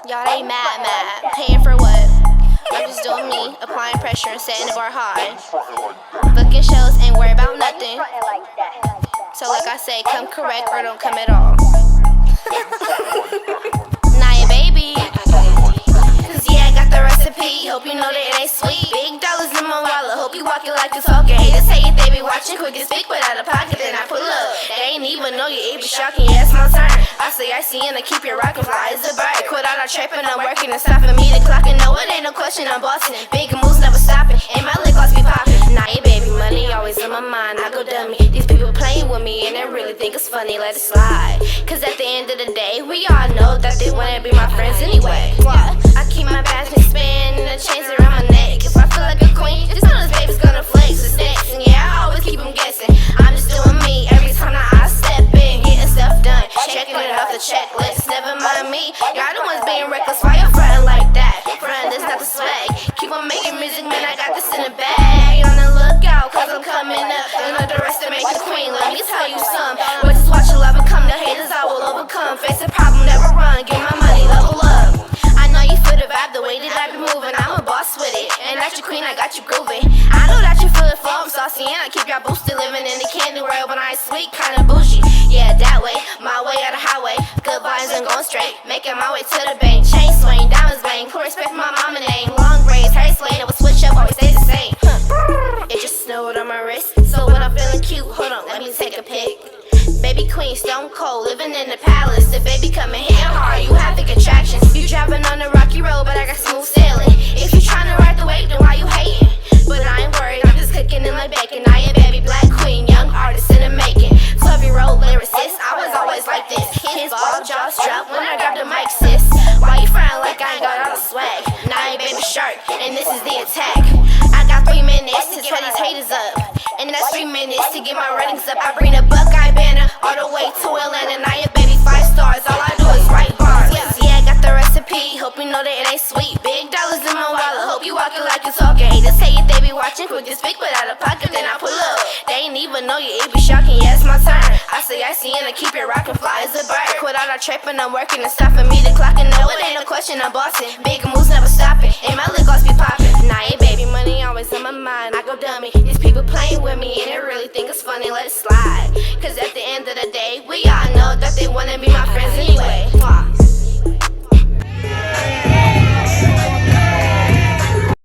Y'all they mad. Paying for what? I'm just doing me, applying pressure and setting the bar high. Booking shows, ain't worried about nothing. So like I say, come correct or don't come at all. Naya baby, cause yeah, I got the recipe. Hope you know that it ain't sweet. Big dollars in my wallet, hope you walking like you talking. Haters say it, they be watching, quick to speak, but out of pocket, then I pull up. They ain't even know you, it be shocking, yeah, it's my turn. I say I see and I keep your rockin' fly as a bird. Quit out, I'm trapping, I'm working and stopping me the clock. And no, it ain't no question, I'm bossing. Big moves never stopping, and my lip gloss be popping. Naya baby, money always on my mind, I go dummy. These people playing with me and they really think it's funny, let it slide. Cause at the end of the day, we all know that they wanna be my friends anyway. I keep my bags spin and the chains around my neck. If I feel like a queen, just know this baby's gonna flex. It's next, and yeah, I always keep them guessing. I'm just doing me every time that I step in, getting stuff done, checking it off the checklist. Never mind me, y'all the ones being reckless. Why you frontin' like that? Frontin', that's not the swag. Keep on making music, man, I got this in the bag. On the lookout, cause I'm coming up. Don't underestimate the queen, let me tell you some. But just watch your love and come, the haters I will overcome. Face a problem, never run, get my money, level up. I know you feel the vibe, the way that I be moving, I'm a boss with it. And that's your queen, I got you grooving. I know that you feel it, flow, I'm saucy, and I keep y'all boosted. Living in the candy world, but I ain't sweet, kinda bougie. Yeah, that way, my way or the highway. Good vibes and going straight, making my way to the bank. Chain swing, diamonds bang, who respect my mama name. Long braids, hair slayed, it will switch up, always stay the same. It just snowed on my wrist, so when I'm feeling cute, hold on, let me take a pic. Baby queen, stone cold, living in the palace. The baby coming here hard, you have big attractions. You driving on the rocky road, but I got smooth sailing. If you tryna ride the wave, then why you hating? But I ain't worried, I'm just cooking in my bacon. I am baby, black queen, young artist in the making. 12-year-old lyricist, I was always like this. Kids ball, jaws drop when I grab the mic, sis. Why you frying like I ain't got all the swag? Naya baby shark, and this is the attack. I got 3 minutes to tell these haters up, and that's 3 minutes to get my ratings up. I bring the Buckeye banner all the way to Atlanta. Naya baby 5 stars, all I do is write bars. Yeah, I got the recipe, hope you know that it ain't sweet. Big dollars in my wallet, hope you walking like you talking. Haters say it, they be watching, quick to speak, but out of pocket, then I pull up. They ain't even know you, it be shocking, yeah, it's my turn. I say I see and I keep it rockin', fly as a bird. Quit out, I'm trapping, I'm working and stopping me the clock. And no, it ain't no question, I'm bossing. Big moves never stopping, and my lip gloss be popping. Naya baby, money always on my mind, I go dummy. These people playing with me and they really think it's funny, let it slide. Cause at the end of the day, we all know that they wanna be my friends anyway.